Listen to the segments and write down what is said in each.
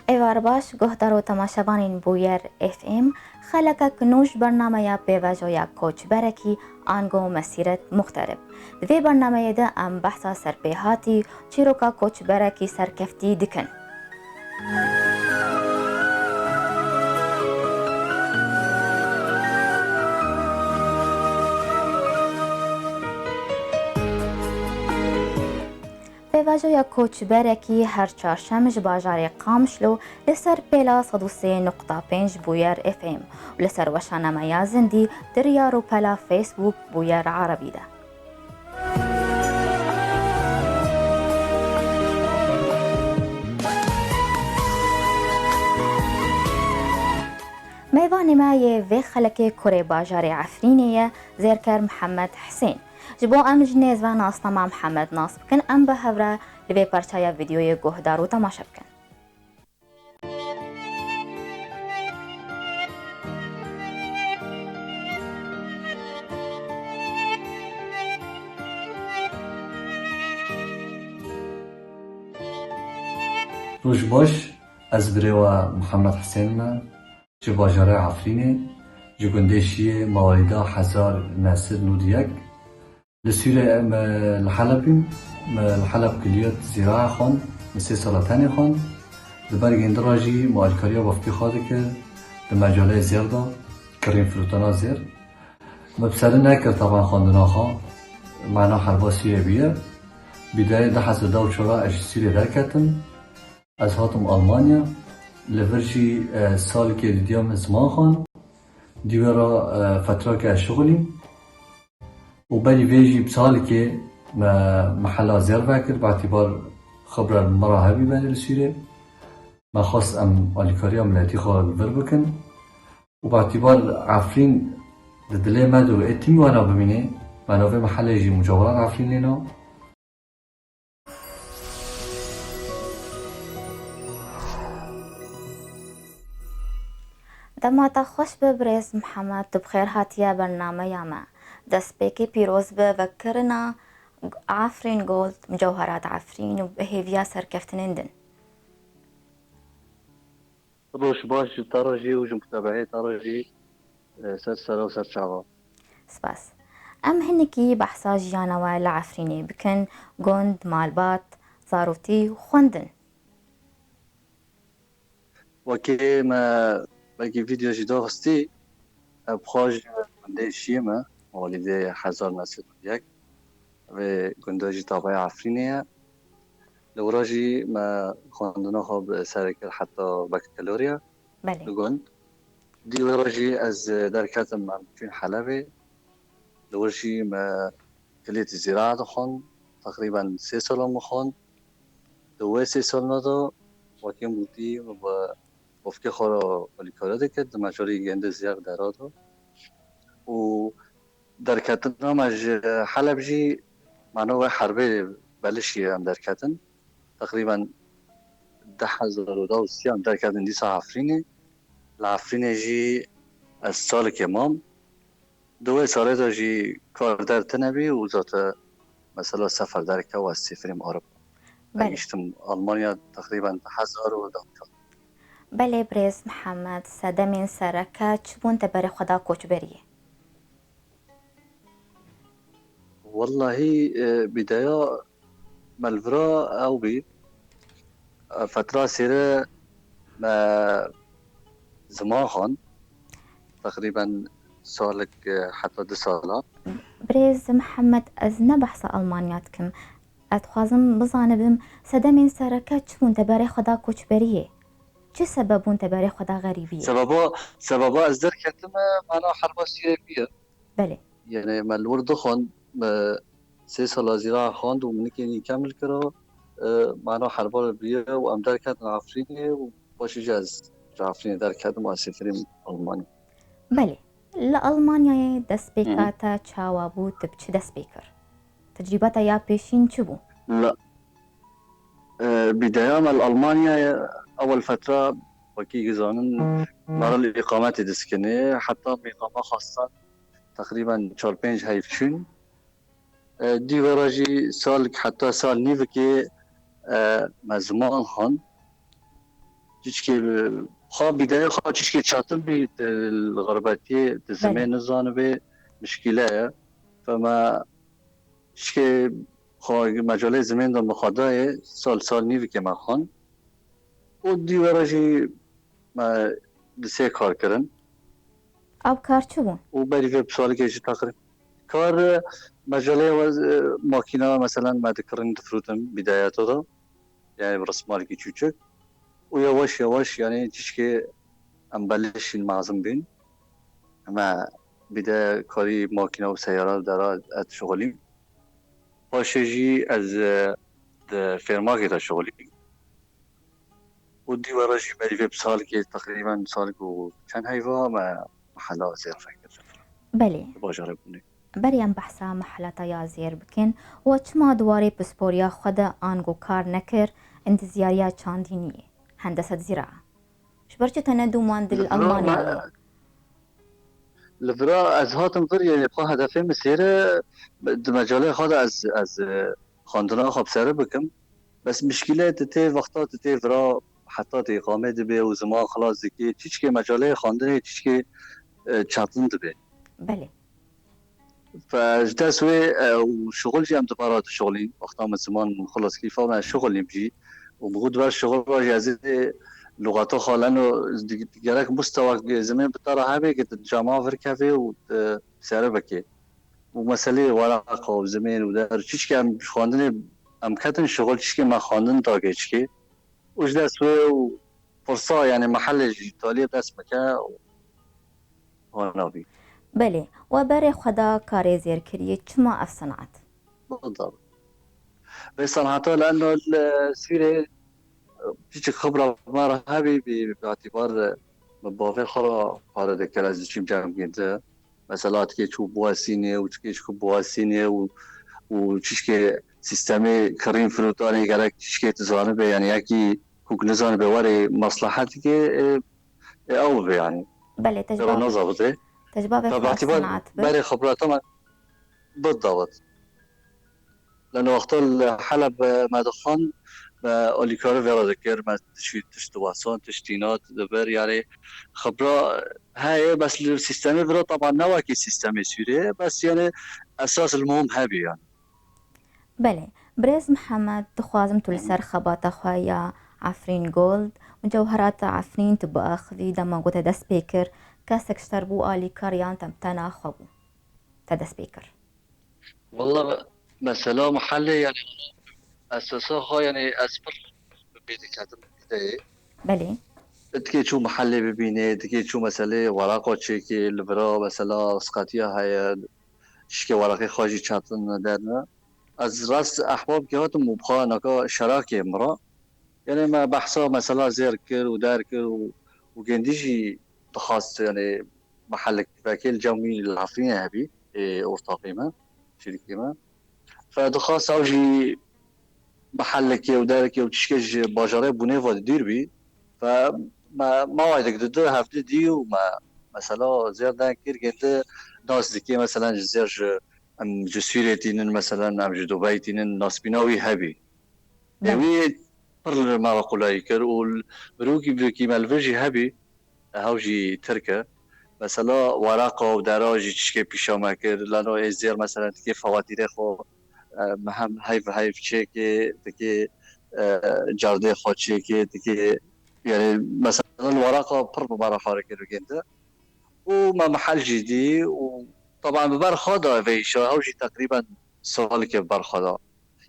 ایوار باش گهدار و تماشاوانین بویر اف ام خلقه کنوش برنامه یا پیواجو یا کوچ برکی آنگو مسیرت مخترب. دوی برنامه ده ام بحثا سرپیهاتی چیروکا کوچ برکی سرکفتی دکن. پیواجو یا کوچ برکی هر چهارشنبه باجار قامشلو لسر پیلا 103.5 بویر اف ام و لسر وشانه یا زندی دریا رو پلا فیسبوک بویر عربی ده. میوان ما یه وی خلک کره باجار عفرینیه زیرکر محمد حسین. جبو ام جنیز و ناستما محمد ناصب کن ام به هفره لوی پرچای ویدیوی گهدار و تماشا بکن. روش باش از بریوا محمد حسین ما جو باجار عفرینه جو گندشی موالیدا 1991 لسوره الحلبين الحلب كليات زراعة خان مسي سرطاني خان لبرگ اندراجي مالكاريا وفكي خادك لمجالة زيادة كريم فروتانا زير مبسرين نكر طبعا خاندنا خان معنا حربا سيريا بيه بداية دحز دو شراء اش سيريا دركتن از هاتم ألمانيا لفرشي سال كي ديام زمان خان ديورا فترة كشغلي وبالي فيجي بسالي كي محلا زير فاكر باعتبار خبرة المراهبي بين السوري ما خاص ام الكاريا ملاتي خال الفربكن وباعتبار عفرين دلي مدو اتمي وانا بميني وانا في محل يجي مجاورات عفرين لنا دماتا خوش ببرز محمد بخير هاتيا برنامه ياما دست بيكي بيروز بذكرنا عفرين جولد مجوهرات عفرين وبهيفيا سركفتنندن روش باش تراجي وجو متابعي تراجي سر وسر شعبا سباس ام هنكي بحثا جيانا العفريني بكن جوند مالبات زاروتي وخوندن وكي ما باقي فيديو جدا غستي بخاج گنده شیمه والده 1991 و گنده جی تابعی عفرینه لوراجی ما خواندنا خواب سرکل حتی بکالوریا لگند دی وراجی از درکتم ممکن حلبه لوراجی ما کلیت زراعت خواند تقریبا 3 سال مخواند دو 3 سال ندا وکیم بودی و وفکه خورا ولی کاره دکت مجاری گنده زیاد درادا و درکتن هم از حلب جی معنی حربه بلشی هم درکتن تقریبا 10,030 هم درکتن دیسا عفرینه لعفرینه جی از سال که مام دو ساله دا جی کار در تنبی و ذات مثلا سفر درکه و از سفریم عرب اشتم آلمانیا تقریبا 1012 بله برز محمد صدمین سرکه چبون تبری خدا کوچ بریه والله بداية مالفرا أو بي فترة سيرة ما زمان خان تقريبا سالك حتى 2 سالات بريز محمد از نبحث ألمانياتكم اتخوازم بزانبم صدمين سركة چون تباري خدا کوچ بریه چه سببون تباري خدا غريبية سببا از در كتم معنا حربا سيرة بيه بله يعني ما الورد خان 3 سال زراعة خواند و منكي يكمل كرا معنا حربا بيه و ام در كتم عفريني و باشي جاز عفريني در كتم و سفرين ألماني بله لألمانيا دست بيكاتا چاوا بود بچه دست بيكر تجربتا يا بيشين چه بو؟ لا بداية من ألمانيا أول فترة وكي جزانن مرة الإقامات دسكني حتى بإقامة خاصة تقريبا 4-5 هايفشون دي وراجي سال حتى سال نيفكي مزمان خان تشكي خا بداية خا تشكي تشاطر بي الغرباتية بله الزمان نزان بي مشكلة فما تشكي خا مجال زمان دم خدای سال نیوی که من خان و دیوارجی ما دسته کار کردن او کار چه بون؟ و بری وب سوالی که چی تقریبا کار مجاله و ماکینا مثلا ما دکرن دفروتم بدايات دا يعني برسمال کی چوچک و یواش یواش يعني تشكي ام بلشين معظم بين اما بدا کاری ماکینا و سیارات دارا ات شغلی پاشجی از فرما که تا شغلی و دیوارجی بری وب سال که تقریبا سال کو چند هیوا ما محلا زیر فکر بله باجاره بونه بریم بحثا محلتا یا زیر بکن و چما دواری پسپوریا خود آنگو کار نکر اند زیاریا چاندینیه هندسة زراعة شبرچه تندو ماندل ألمانيا لفرا از هاتم فر يعني بخوا هدفي مسيرة مجالي خاض از خاندنا خب سره بكم بس مشكلة تتي وقتا تتي فرا حتى تي إقامة دبي وزمان خلاص ذكي تيجي مجالي خاندني تيجي تشاطن دبي بله فجدا سوي وشغل جي ام دبارات شغلين وقتا من زمان خلاص كيف ما شغل يمشي وبغض بار الشغل راجع زي لغاته خالانو جالك مستوى زمان بطارها هبه كت الجامعة فركافي وسعره بكي ومسألة ورقة وزمان ودار تيجي ام خاندني ام كاتن شغل تيجي ما خاندن تاجي تيجي وجدا سوي فرصة يعني محل جيتالية داس مكان وانا بي بله وبري خدا كاري زير كريه چما اف صنعت بالضبط بس صنعته لأنه السيرة تيجي خبرة مرة هذه باعتبار مبافع خرا هذا ذكر از چیم جمع گنده مثلا تکی چوب بواسینه و تکی چوب بواسینه و چیزکه سیستمی کریم فروتانی گرک چیزکه تزانه به یعنی یکی کوک نزانه به وری مصلحتی که او به یعنی بله برا تجبابه نظابطه تجبابه خو اف فباعتبار صنعت بري خبراته من بالضبط لأنه وقت الحلب ما دخان الیکار ویرا ذکر ما تشتواسان تشتینات دبر يعني خبرة هاي بس السيستم ویرا طبعا نواكي سيستم سوري بس يعني اساس المهم هابي يعني بله بريز محمد تخوازم تلسر خباتا خوايا عفرين جولد وجوهرات عفرين تبقى أخذي دما قوتا دا سبيكر كاسك اشتربو آلي كاريان تمتنا خبو تدا سبيكر والله مثلا محلي يعني اساسها يعني اسفر بيدي كاتب بداية بله تكي شو محلي ببيني تكي شو مسألة ورقة تشيكي الفرا مثلا سقطية هاي شكي ورقة خاجي شاطن درنا از راست احباب که هاتم مبخوا نکا شراکه مرا يعني ما بحثا مثلا زير كر ودار كر وجنديجي تخاص يعني محل كفاكي الجومي العفرية هبي أورطاقيمة شركيمة فدخاص أوجي محلك ودارك وتشكج باجارة بونيفا دير بي فما وايدك دو هفته دي وما مثلا زير دان كير قلت ناس دكي مثلا زير ام جسيرة تينن مثلا ام جدوباي تينن ناس بيناوي هبي بله وي بر ما بقول يكر والبروكي بروكي مالفيجي هبي هاوجي تركه مثلا ورقه ودراجي تشكي بيشا ماكر لانه ازير مثلا تكي فواتير خو مهم هاي تشيكي تكي جارده خو تشيكي تكي يعني مثلا الورقه بر مباراه حركه رجنده وما محل جدي وطبعا ببرخدا فيشا هاوجي تقريبا سؤال كيف برخدا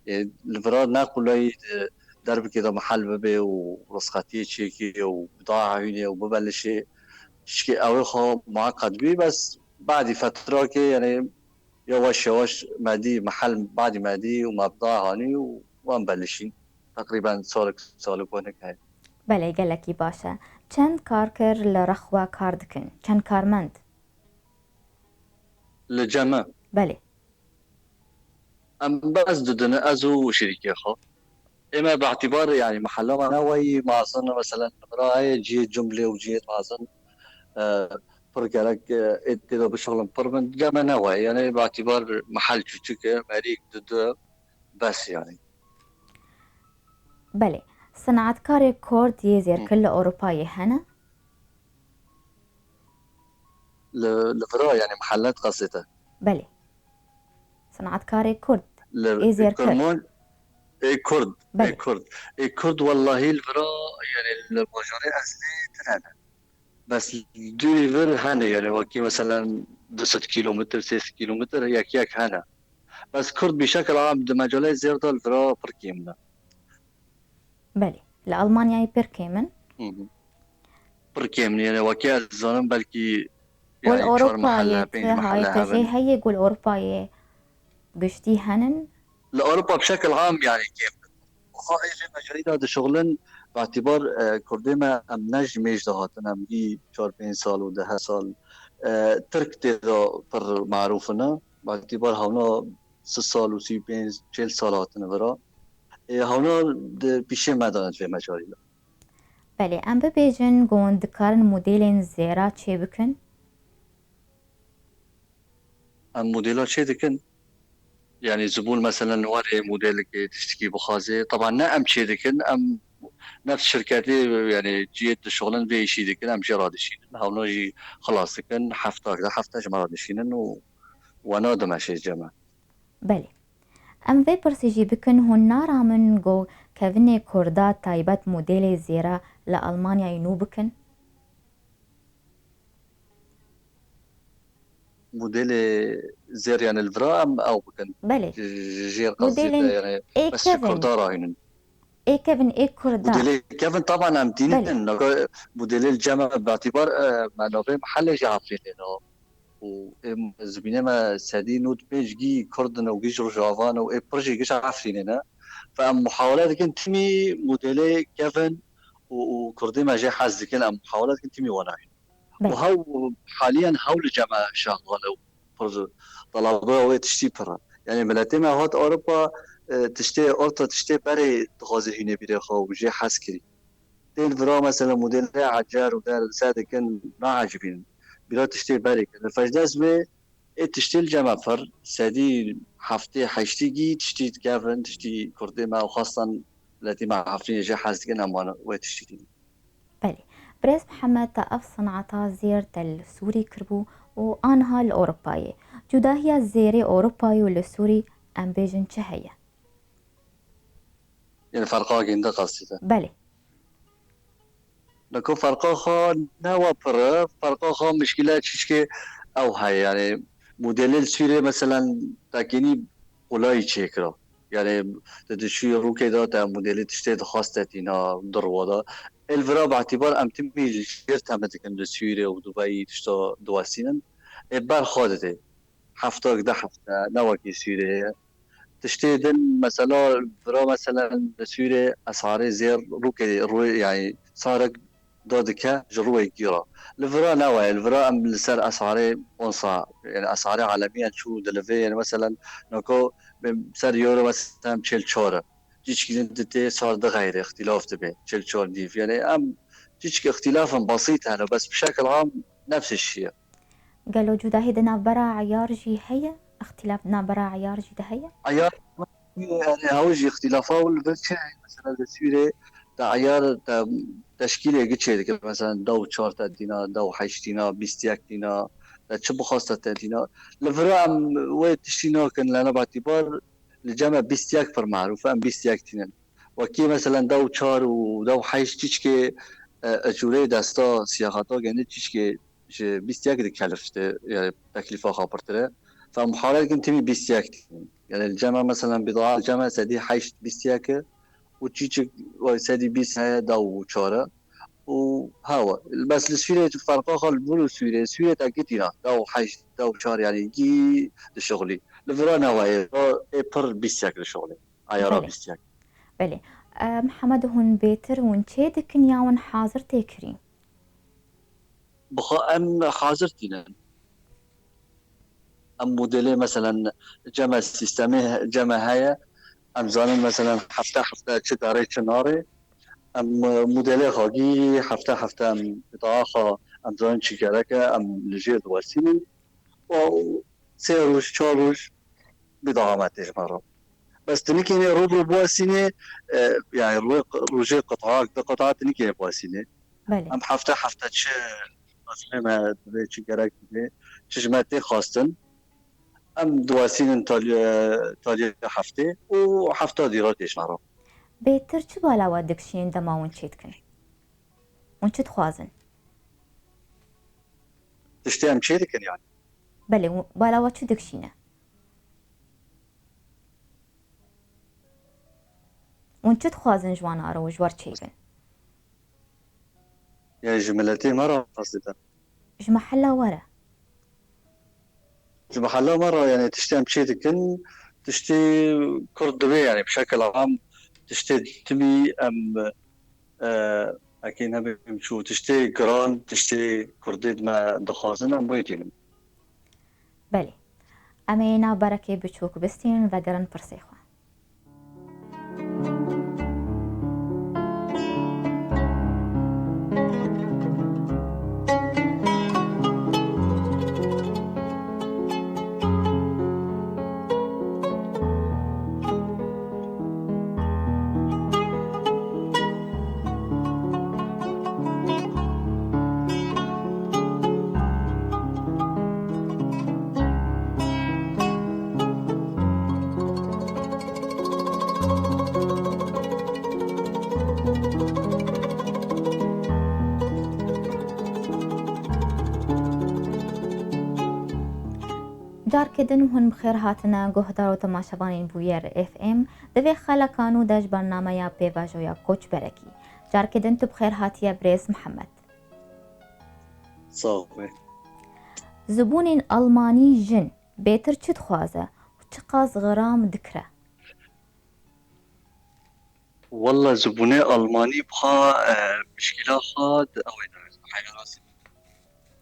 يعني الفراد ناقول درب كده محل ببي ورسختي تشيكي وبضاعة هنا وببلش شكي أوي خو معقد بي بس بعد فترة كي يعني يواش يواش مادي محل بعد مادي وما بضاعة هاني ومبلشين تقريبا سالك هناك هاي بله گلکی باشه چند کار کر لرخوا کار دکن چند کارمند للجمع بله أم بس ددنا أزو وشركة خو إما باعتبار يعني محل ما نوي ما أظن مثلا رأي جيت جملة وجيت ما أظن فرقلك اتدو بشغل برمن جامع نوع يعني باعتبار محل تشوكة مريك ضد بس يعني بله صنعتكار كورد يزير كل أوروبا هنا؟ الفرا يعني محلات قصته. بله صنعتكار كورد يزير كرد. كرمون كرد بله كرد والله الفرا يعني المجاري أصلي تنانا بس دوري فر هنا يعني وكي مثلا 2 كيلومتر 3 كيلومتر ياك هنا بس كرد بشكل عام مجالات زيادة الفرا بركيمنا. بله لألمانيا بركيمن بركيمن يعني وكي الزانم بلكي قول يعني 4 محلها أوروبا 5 هاي محلها تجي هي قول أوروبا قشتي هنن لأوروبا بشكل عام يعني كيف خائف مجالي هذا شغلن باعتبار كردما ام نج ميج دهاتنا ام دي 4 سال و 10 سال ترك تيدا پر معروفنا باعتبار هونا 6 سال و 35 40 سال هاتنا برا هونا پیشه مداند في مجالي. بله ام ببیجن گوند کارن مدلین زیرا چه بکن؟ ام موديلات شي دكن يعني زبون مثلا وري موديل كي تشتكي بخازي طبعا نعم شي دكن ام نفس شركاتي يعني جيت شغلن في شي دكن ام شي راد شينن هاو نجي خلاص دكن حفتاك ده حفتاج ما راد شينن وانا دم شي جمع. بله ام وی پرسیجی بکن هون نارا من گو کهونه کردا تایبت مدل زیرا لألمانیا نو بکن؟ موديل زير يعني الفرا ام او بكن بله جير قصدي مدلین يعني ای بس کهون كردار هاينن ای کهون ای کردا. موديل كيفن طبعا ام بله تينن موديل الجمع باعتبار ما نوفي محل جعفرين وزبينه ما سادي نوت بيج جي كردن وجيش رجعوان و بروجي جيش عفريننا فام محاولات كنت تمي موديلي كيفن وكردي ما جاي حاز كان ام محاولات كنت تمي وناي بله وهو حاليا حول الجامعه شغاله برضو طلبه وتشتي برا يعني ملاتي ما هات اوروبا تشتي اورتا تشتي بري تغازي هنا بيري خو وجي حاسكري تين فرا مثلا موديل عجار ودار ساده كان ما عاجبين بلا تشتي بري الفجداز به تشتي الجامعه فر سادي حفتي حشتيجي تشتي كافن تشتي كردي ما وخاصه التي مع عفرين جي حاسس كان امان وتشتي. بله بريس محمد تأف صنعتا زير تل سوري كربو وآنها الأوروباية جدا هي زيري أوروباي والسوري ام بيجن چه هي؟ يعني فرقا جنده قصيده بله لكن فرقا خا نوا برا فرقا خا مشكلة تشكي او هاي يعني موديل سوري مثلا تاكيني قلاي تشيكرا يعني تدشي روكي دا تا موديل تشتي خاصة تينا دروادا الفرا باعتبار ام تمي جيرت هم تكن سوري ودبي تشتا دواسينن بار خادته حفتاك ده حفته نواكي سوري تشتي دن مثلا برا مثلا سوري اسعاري زير روكي روي يعني صارك دودكا جروي كيرا الفرا نوع الفرا ام لسر اسعاري ونصا يعني اسعاري عالميا شو دلفي يعني مثلا نكو بسر يورو مثلا تشيل شورا جيش كنت تي صار ده غير اختلاف تبي تشيل شور ديف يعني ام جيش اختلاف بسيط هنا بس بشكل عام نفس الشيء. قالوا جدا هيدا برا عيار جي هي اختلاف برا عيار جي ده هي عيار يعني هوجي اختلافات والبرشا مثلا السوري تاع عيار تاع تشكيله قتشي مثلا دو تشار تدينا دو حيشتينا بيستياك تينا تشبو خاصة تدينا الفرام وين تشتينا كان لنا باعتبار الجامعة بيستياك فر معروف ام بيستياك تينا وكي مثلا دو تشار ودو حيش تشكي اجوري دستا سياحاتا يعني تشكي بيستياك دي كلفته يعني تكلفة خابرتره فمحاولات كنت تمي بيستياك يعني الجامعة مثلا بضاعة الجامعة سادي حيش بيستياكه وتشيك سادي بيس هيا دو شارع وهوا بس السورية فرقا خال بولو سورية تاكيتنا دو حيش دو شارع يعني جي لشغلي الفرانا واي بر بيستياك لشغلي عيارا بله بيستياك بله محمد هون بيتر هون چه دكن ياون حاضر تكرين بخا ام حاضرتنا ام موديلي مثلا جامعة سيستمي جامعة هيا ام زانن مثلا حفته چه ناري ام مدل خاگی هفته ام بطاقه ام زن چیکاره که ام لجید واسینی و 3 روز 4 روز بطاقه متیج مرا بس تنكيني روبرو بواسيني يعني روجي قطعات تنكيني بواسيني بله ام حفته چه مسلمه به چی گرک بده چجمتی خواستن ام دواسین تالی هفته و هفته دیراتش نرم بێتر چ بالاوە دەکشین دەما ون چیت کن ون چت خوازن تشتي ام چه دکن يعني بەێ بالاوە چ دەکشینە ون چت خوازن جوانارەوە ژوار چێبن يعني جملتي مرة قصدي ژمە حەلا وەرە محلها مرة يعني تشتي ام چه دكن تشتي كرد دبي يعني بشكل عام تشتي تمي ام اكيد نبي شو تشتي جران تشتي كرديد ما دخازن ام بيتين بەێ ئەمە ناوبارەکەی بچووک بستین بەگەرن پرسێخوا جارکردن و هون بخیر هاتنە گۆهدار و تەماشەبانین بوویەر FM دەوێ خەلەکان و دەش بەرنامەیە پێڤژۆیە کۆچبەرەکی جارکردن تو بخێر هاتیە برێز محەممەد صافي زبونین ئەڵمانی ژن بێتر چت خوازە و چ قاز غەرام دکرە والله زبوني ألماني بخا مشكلة خاد أوين حيرة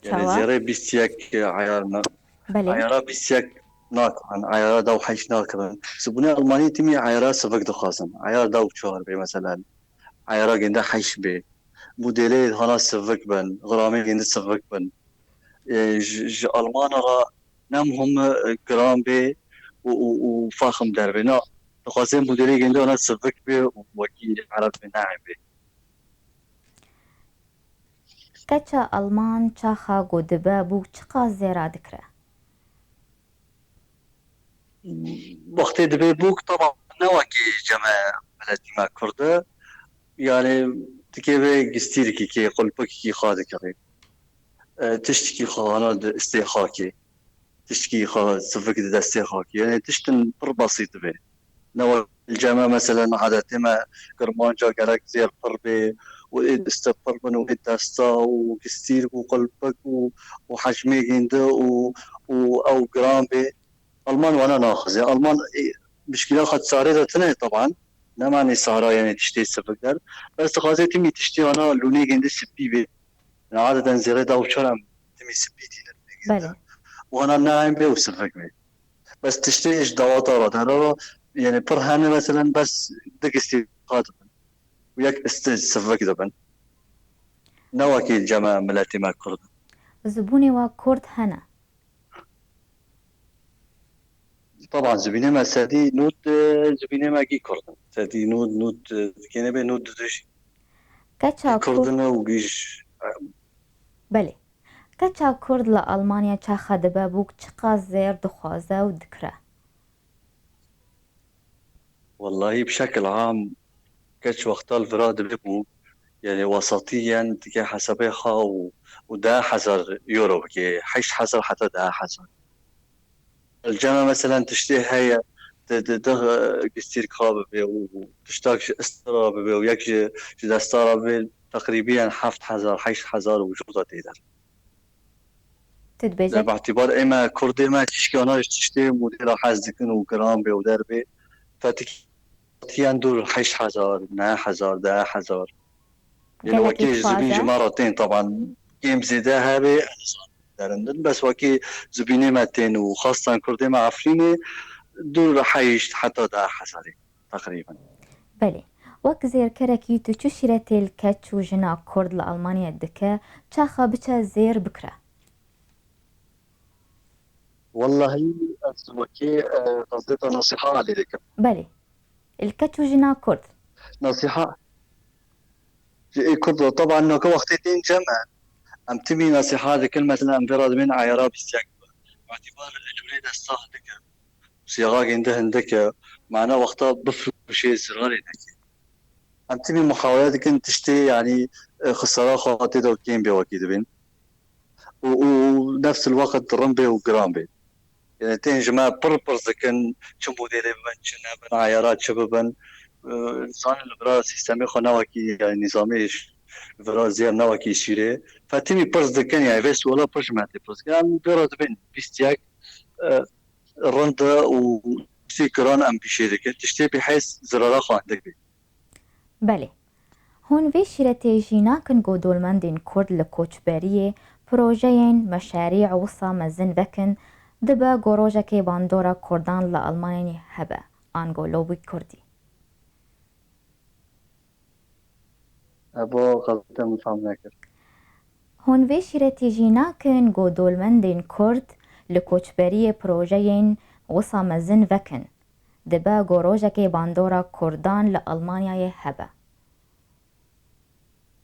يعني چاوە زيري بيستيك عيارنا بەێ عيارة بيستيك ناكرن عيارة داو حيش ناكرن زبوني ألماني تمي عيارة سفك دخاسن عيارة داو شهر بي مثلا عيارة جنده حيش بي موديلي هنا سفك بن غرامي جنده سفك بن ألمان را نم هم جرام بي وفاخم دربي نا دخاسن موديلي جنده هنا سفك بي وكي عرب ناعم بي کەچە ئەڵمان چاخە گۆدبە بوو چ قاز زێرا دکرە وقتی دبي بوك طبعا نواكي جمع بلدي ما كرده يعني تكيبي قستيركي كي قلبك كي خادك غير تشتكي خوانا استيخاكي تشتكي خا سفك استيخاكي يعني تشتن بر بسيط بي نوا الجامعة مثلا عادة ما كرمان جا قرق زير قربي وإيد استبر من وإيد داستا وكستير وقلبك وحجمي جنده أو جرامبي ألمان وأنا ناخذ يعني ألمان مشكلة خد سعرها تنه طبعا نماني سعرها يعني تشتري سفكر بس تخازي تمي تشتري أنا لوني جنده سبي بي يعني عادة زيرة دا وشرم تمي سبي تينا بەێ وأنا ناعم بي وسفك بي بس تشتري إيش دواتارات هذا يعني برهانة مثلا بس دك استيقاظ وياك استسفك دبن نواكي جماعة ملاتي ما كرد زبونی وا کورد هەنە طبعا زبينة ما سادي نود زبينة ما كي كردن سادي نود كينا بي نود دش کەچا کورد كردنا وجيش بەێ کەچا کورد لە ئەڵمانیا چاخە دەبە بوو چ قاز زێر دخوازە و دکرە والله بشكل عام كاتش وقتها الفراد بيبو يعني وسطيا تكي حسابي خا ودا حزر يورو كي حيش حزر حتى دا حزر الجامعة مثلا تشتري هي كستير كابة بي وتشتاك استرا بي وياك دستارة بي تقريبا حفت حزر حيش حزر وجودة تيدر تتبێژێت باعتبار اما كردي ما تشكي انا تشتري مدير حزدكن وجرام بي ودربي فتكي دور حيش حزر نا حزر دا حزر يعني قالك وكي زبين يتخاذى؟ مرتين طبعا جيم زيدها هبي درندن بس وكي زبيني متين وخاصة كردي مع عفريني دور حيش حتى دا حزري تقريبا بەێ وەک زێرکەرەکی تو چ شیرەتێل کەچ و ژنا کورد لە ئەڵمانیا دکە چاخە بچە زێر بکرە والله وكي قصدتها نصيحة عليك بەێ الكتشو جنا كرد نصيحة كرد طبعا انه كوقتين جمع ام تمي نصيحة لكل مثلا ام براد من عيارات بيستيقظ باعتبار الوليد الصح دك صياغة عندك معناه وقتها بفرق شيء زراري دك ام تمي محاولات كنت تشتي يعني خسارة خاطئة وكين بوكيد بين ونفس الوقت رمبي وجرامبي يعني تين جماعة بربرز كان شو موديلي بن شنا بن عيارات شبابن انسان البرا سيستمي خو نواكي يعني نظامي البرا زير نواكي شيري فتيمي برز كان يعني بس ولا برش ما تبرز كان برا بين بيستياك الرندا وسيكران ام بشيرك تشتي بحيث زرارة خو عندك بله هون في شيرتي جينا كن قودول مندين كرد لكوچبريه بروجين مشاريع وصا مزن بكن دبا گوروجا كي باندورا كردان لألماني هبا آنگو لوبي كردي ابو غلطة مفهم نكر هون في شيرتي جينا كن قودول مندين كرد لكوچبريه بروجين وصا مزن بكن دبا گوروجا كي باندورا كردان لألمانيا هبا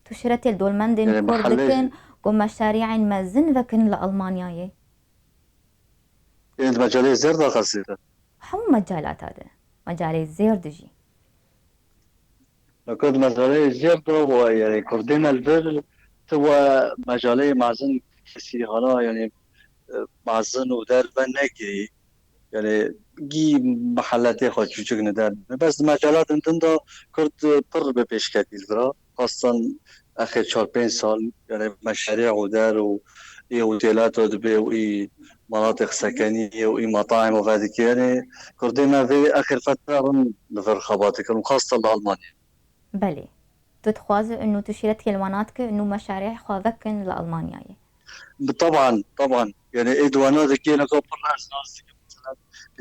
تشرتي الدول مندين يعني كرد كن محلي قو مشاريع مزن بكن لألمانيا يعني مجالي زردا قصيدة هم مجالات هذا مجالي زير دجي لقد مجالي زردا ويعني كردين البر هو مجالي معزن كسي غلا يعني معزن ودار بنكري يعني جي محلاتي خو چوچك ندار بس مجالات انتندا كرد پر بپیش کردی درا خاصة اخر 4-5 سال يعني مشاريع ودار اي اوتيلات ودبي واي مناطق سكنية واي مطاعم وغادي يعني كردنا في اخر فترة رن لفر خباتك خاصة لألمانيا بلي تتخوازي انه تشيرت المناطق انه مشاريع خواذكن لألمانيا طبعا يعني ادوانا ذكي انا كبر ناس مثلا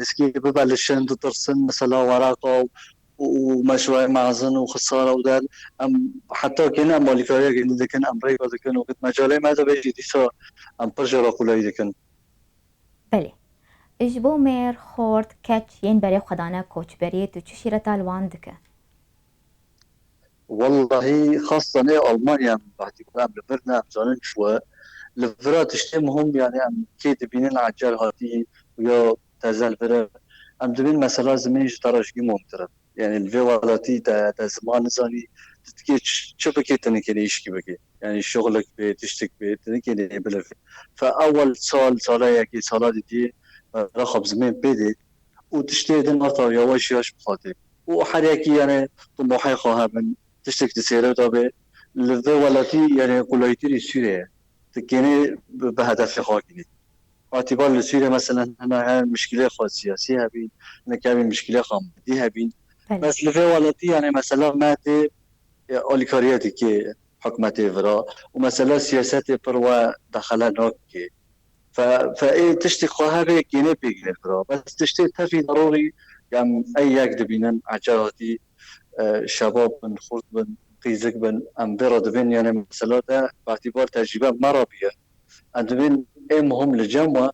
اسكي ببلشن ترسم مثلا ورقه ومشروع معزن وخساره ودار ام حتى كنا مالكايه كنا ذكن امريكا ذكن وقت مجالي ماذا بيجي ديسا ام برجع قولي ذكن بلي اجبو مير خورد كاتش ين بري خدانا كوچ بري تو تشيرت الوان دكه والله خاصة ألمانيا باعتبار لفرنا بزانن شوي لفرا تشتمهم يعني ام كيد بينين عجال هاتي ويا تزال فرا ام دبين مثلا زمين جترش ممتر يعني الفي والاتي تا زمان زاني تتكي شبكة تنكي ايش كي يعني شغلك بتشتك بتنكي بلف فاول سال كي صالات دي رخب زمين بيدي وتشتي دين مرتا يواش ياش بخاطر وحريكي يعني طموحي خواها من تشتك تسيره طبعا الفي والاتي يعني قليتي سوريا تكيني بهدف خاكني اعتبار لسوريا مثلا هنا مشكلة خاص سياسية بين هنا كامل مشكلة خامديها بين بلي بس لفي والتي يعني مثلا ماتي اوليكارياتي كي حكمتي فرا ومثلا سياساتي بروا دخلها نوكي فايه تشتي خواها بي كيني بيجي فرا بس تشتي تفي ضروري يعني اي يكد بينن عجراتي شباب من خرد من قيزك بن ام برد بين يعني مثلا باعتبار تجربة مربية عندهم ايه مهم للجامعة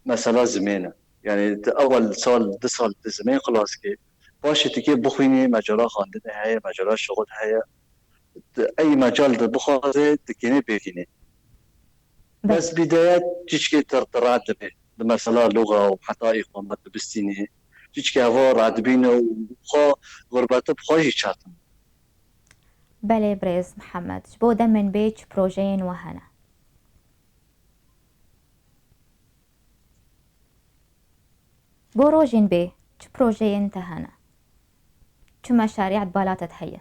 مثلا زمينة يعني اول سال ده سال زمين خلاص كي باش تكي بخويني مجال خاندني هي مجال شغل هي اي مجال ده بخوازي تكيني بيكيني بلي بس بدايات تشكي ترترات به مثلا لغة وحتى إقامة بستيني تشكي هوا راتبينه وخا غربته بخواجي شاتم بلي بريز محمد جبو ده من بيج بروجين وهنا گوروجين بي چ بروجين تهنا چ مشاريع بالاتت هيا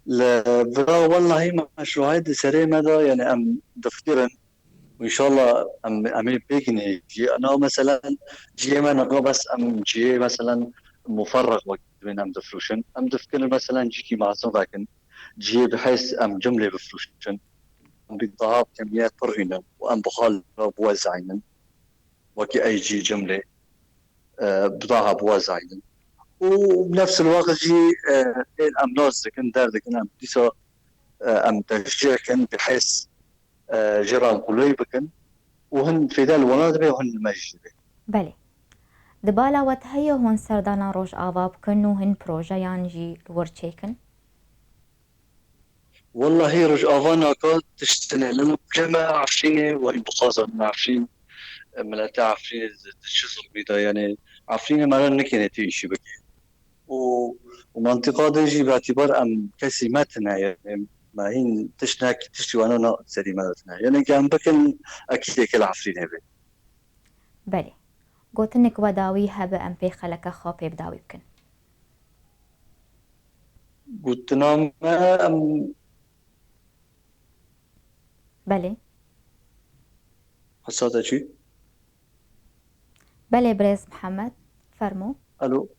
لا والله مشروعات سريع مدى يعني أم دفترا وان شاء الله ام بيجني جي انا مثلا جي ما نقول بس ام جي مثلا مفرغ وقت بين ام دفروشن ام دفكر مثلا جي كي معصوم لكن جي بحيث ام جمله بفروشن ام بالضبط كميات طرهنا وام بخال بوزعين وكي اي جي جمله بضاعه بوزعين وبنفس الوقت جي ام نوز كن دار كن ام ديسا ام تشجيع كن بحيث جيران قلوي بكن وهن في ذا الولاد به وهن المجد به بلي دبالا وتهيو هون سردانا روج آوا بكن و هن بروژه یان جی الورچيكن؟ والله رج افانا كانت تشتني لانه جماعة عفريني وهي بخاصة عفرين ملاتي عفرين تشزر بيدا يعني عفريني مرة نكني تيجي بك و... ومنطقة ديجي باعتبار ام كسي ماتنا يعني ما هين تشناك تشتي وانا نا سري ماتنا يعني كان بكن اكيد كل عفرين هبه بله گوتنك وداوي هبه ام بي خلك خوابي بداوي بكن. قلت نعم ام بله حساتا شي بله بريز محمد فرمو. الو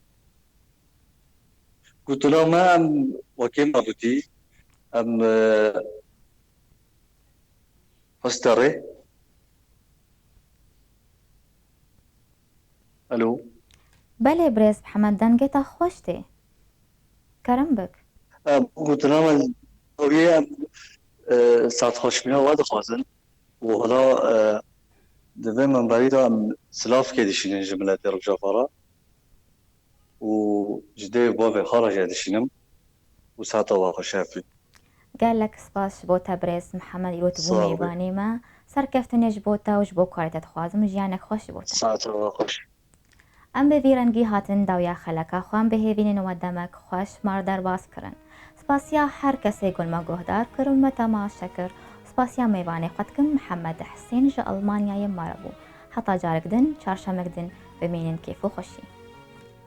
قلت له ما ام وكيما بوتي ام هستري الو بله بريز محمد دنگتا خوشته کرم بک. قلت لهم هي ساعت خوشبينا واد خازن وهلا دبي من بعيد ام سلاف كيدشين جملة رجع فرا وجدي بابي خرج يدشينم وساعتها واقع شافي قال لك سپاس بوتا بريز محمد يلو تبو صاحبي ميواني ما سركفتنش بوتا وجبو كارتا تخوازم جيانك خوش بوتا. ساعتها واقع ام به ویرنگی هاتن داویا خلکا خوام به هیوین نودمک خوش ماردر باز کرن. سپاسیا هر کسی گل ما گهدار کرن و تماشا کر. سپاسیا میوانه قد کم محمد حسین جا المانیای مربو. حتی جارک دن چارشمک دن ببینن کیفو خوشی.